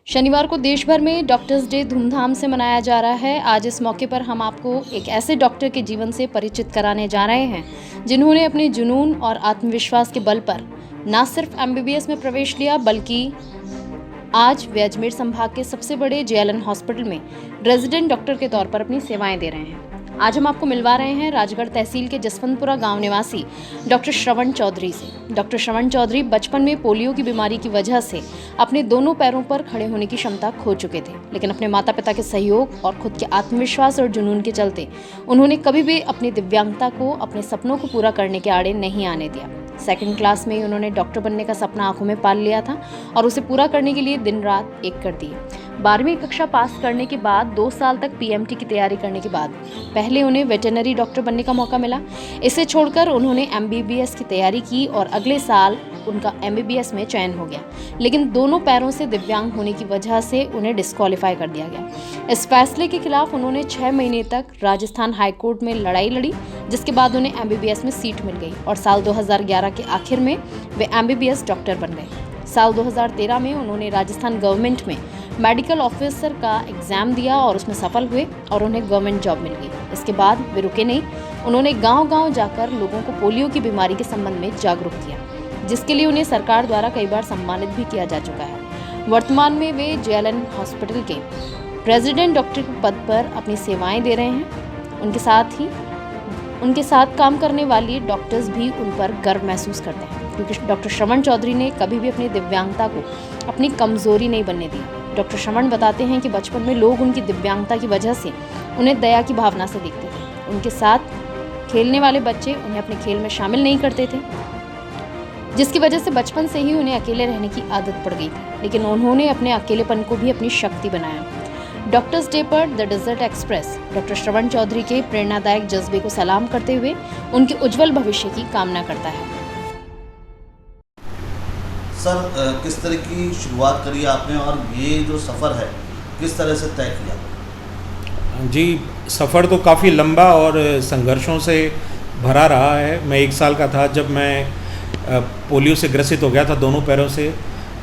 शनिवार को देश भर में डॉक्टर्स डे धूमधाम से मनाया जा रहा है। आज इस मौके पर हम आपको एक ऐसे डॉक्टर के जीवन से परिचित कराने जा रहे हैं जिन्होंने अपने जुनून और आत्मविश्वास के बल पर न सिर्फ एमबीबीएस में प्रवेश लिया बल्कि आज वे अजमेर संभाग के सबसे बड़े जेएलएन हॉस्पिटल में रेजिडेंट डॉक्टर के तौर पर अपनी सेवाएं दे रहे हैं। आज हम आपको मिलवा रहे हैं राजगढ़ तहसील के जसवंतपुरा गांव निवासी डॉक्टर श्रवण चौधरी से। डॉक्टर श्रवण चौधरी बचपन में पोलियो की बीमारी की वजह से अपने दोनों पैरों पर खड़े होने की क्षमता खो चुके थे, लेकिन अपने माता पिता के सहयोग और खुद के आत्मविश्वास और जुनून के चलते उन्होंने कभी भी अपनी दिव्यांगता को अपने सपनों को पूरा करने के आड़े नहीं आने दिया। सेकंड क्लास में ही उन्होंने डॉक्टर बनने का सपना आंखों में पाल लिया था और उसे पूरा करने के लिए दिन रात एक कर दिए। 12वीं कक्षा पास करने के बाद 2 साल तक पीएमटी की तैयारी करने के बाद पहले उन्हें वेटरनरी डॉक्टर बनने का मौका मिला। इसे छोड़कर उन्होंने एमबीबीएस की तैयारी की और अगले साल उनका एमबीबीएस में चयन हो गया, लेकिन दोनों पैरों से दिव्यांग होने की वजह से उन्हें डिस्क्वालीफाई कर दिया गया। इस फैसले के खिलाफ उन्होंने 6 महीने तक राजस्थान हाईकोर्ट में लड़ाई लड़ी, जिसके बाद उन्हें एमबीबीएस में सीट मिल गई और साल 2011 के आखिर में वे एमबीबीएस डॉक्टर बन गए। साल 2013 में उन्होंने राजस्थान गवर्नमेंट में मेडिकल ऑफिसर का एग्जाम दिया और उसमें सफल हुए और उन्हें गवर्नमेंट जॉब मिल गई। इसके बाद वे रुके नहीं, उन्होंने गांव-गांव जाकर लोगों को पोलियो की बीमारी के संबंध में जागरूक किया, जिसके लिए उन्हें सरकार द्वारा कई बार सम्मानित भी किया जा चुका है। वर्तमान में वे जेएलएन हॉस्पिटल के रेजिडेंट डॉक्टर के पद पर अपनी सेवाएं दे रहे हैं। उनके साथ काम करने वाली डॉक्टर्स भी उन पर गर्व महसूस करते हैं, क्योंकि डॉक्टर श्रवण चौधरी ने कभी भी अपनी दिव्यांगता को अपनी कमजोरी नहीं बनने दिया। डॉक्टर श्रवण बताते हैं कि बचपन में लोग उनकी दिव्यांगता की वजह से उन्हें दया की भावना से देखते थे। उनके साथ खेलने वाले बच्चे उन्हें अपने खेल में शामिल नहीं करते थे, जिसकी वजह से बचपन से ही उन्हें अकेले रहने की आदत पड़ गई थी, लेकिन उन्होंने अपने अकेलेपन को भी अपनी शक्ति बनाया। डॉक्टर्स डे पर द डेजर्ट एक्सप्रेस डॉक्टर श्रवण चौधरी के प्रेरणादायक जज्बे को सलाम करते हुए उनके उज्जवल भविष्य की कामना करता है। सर, किस तरह की शुरुआत करी आपने और ये जो सफ़र है किस तरह से तय किया? जी, सफ़र तो काफ़ी लंबा और संघर्षों से भरा रहा है। मैं 1 साल का था जब मैं पोलियो से ग्रसित हो गया था दोनों पैरों से।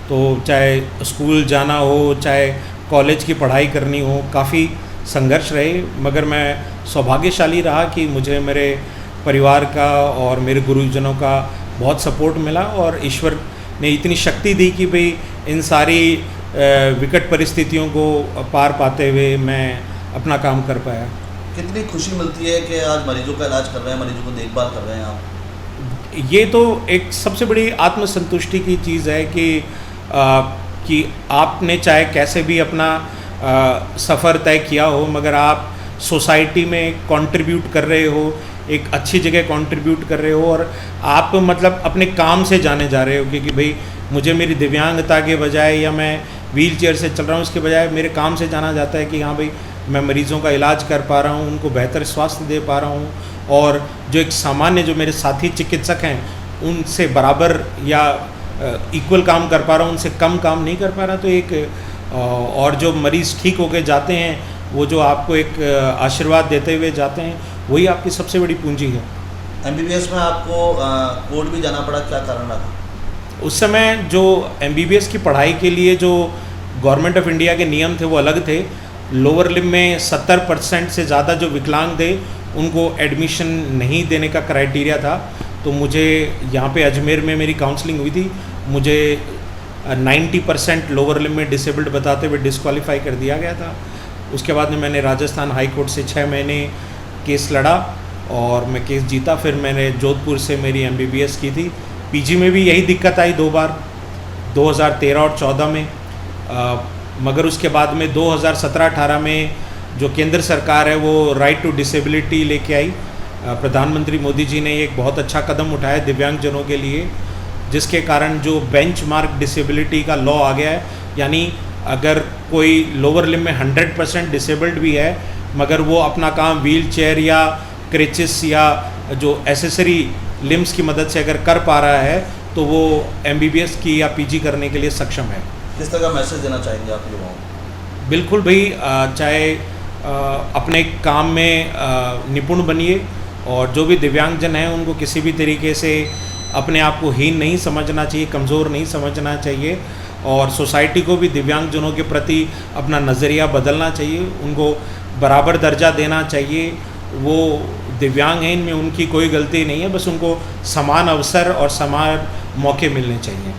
तो चाहे स्कूल जाना हो, चाहे कॉलेज की पढ़ाई करनी हो, काफ़ी संघर्ष रहे, मगर मैं सौभाग्यशाली रहा कि मुझे मेरे परिवार का और मेरे गुरुजनों का बहुत सपोर्ट मिला और ईश्वर ने इतनी शक्ति दी कि भाई इन सारी विकट परिस्थितियों को पार पाते हुए मैं अपना काम कर पाया। कितनी खुशी मिलती है कि आज मरीजों का इलाज कर रहे हैं, मरीजों को देखभाल कर रहे हैं आप? ये तो एक सबसे बड़ी आत्मसंतुष्टि की चीज़ है कि आपने चाहे कैसे भी अपना सफ़र तय किया हो, मगर आप सोसाइटी में कंट्रीब्यूट कर रहे हो, एक अच्छी जगह कंट्रीब्यूट कर रहे हो और आप मतलब अपने काम से जाने जा रहे हो, क्योंकि भाई मुझे मेरी दिव्यांगता के बजाय या मैं व्हील चेयर से चल रहा हूँ उसके बजाय मेरे काम से जाना जाता है कि हाँ भाई मैं मरीज़ों का इलाज कर पा रहा हूँ, उनको बेहतर स्वास्थ्य दे पा रहा हूँ और जो एक सामान्य जो मेरे साथी चिकित्सक हैं उनसे बराबर या इक्वल काम कर पा रहा हूँ, उनसे कम काम नहीं कर पा रहा। तो एक और जो मरीज़ ठीक होके जाते हैं वो जो आपको एक आशीर्वाद देते हुए जाते हैं, वही आपकी सबसे बड़ी पूंजी है। एमबीबीएस में आपको कोर्ट भी जाना पड़ा, क्या कारण रहा? उस समय जो एमबीबीएस की पढ़ाई के लिए जो गवर्नमेंट ऑफ इंडिया के नियम थे वो अलग थे। लोअर लिम्ब में 70% से ज़्यादा जो विकलांग थे उनको एडमिशन नहीं देने का क्राइटेरिया था। तो मुझे यहाँ पे अजमेर में मेरी काउंसलिंग हुई थी, मुझे 90% लोअर लिम्ब में डिसेबल्ड बताते हुए डिस्क्वालीफाई कर दिया गया था। उसके बाद में मैंने राजस्थान हाई कोर्ट से 6 महीने केस लड़ा और मैं केस जीता। फिर मैंने जोधपुर से मेरी एमबीबीएस की थी। पीजी में भी यही दिक्कत आई 2 बार, 2013 और 14 में, मगर उसके बाद में 2017-18 में जो केंद्र सरकार है वो राइट टू डिसेबिलिटी लेके आई। प्रधानमंत्री मोदी जी ने एक बहुत अच्छा कदम उठाया दिव्यांगजनों के लिए, जिसके कारण जो बेंचमार्क डिसेबिलिटी का लॉ आ गया है, यानी अगर कोई लोअर लिम्ब में 100% डिसेबल्ड भी है मगर वो अपना काम व्हील चेयर या क्रेचिस या जो एसेसरी लिम्स की मदद से अगर कर पा रहा है तो वो एमबीबीएस की या पीजी करने के लिए सक्षम है। किस तरह का मैसेज देना चाहेंगे आप युवाओं को? बिल्कुल भाई, चाहे अपने काम में निपुण बनिए और जो भी दिव्यांगजन हैं उनको किसी भी तरीके से अपने आप को हीन नहीं समझना चाहिए, कमज़ोर नहीं समझना चाहिए और सोसाइटी को भी दिव्यांगजनों के प्रति अपना नज़रिया बदलना चाहिए, उनको बराबर दर्जा देना चाहिए। वो दिव्यांग हैं, इनमें उनकी कोई गलती नहीं है, बस उनको समान अवसर और समान मौके मिलने चाहिए।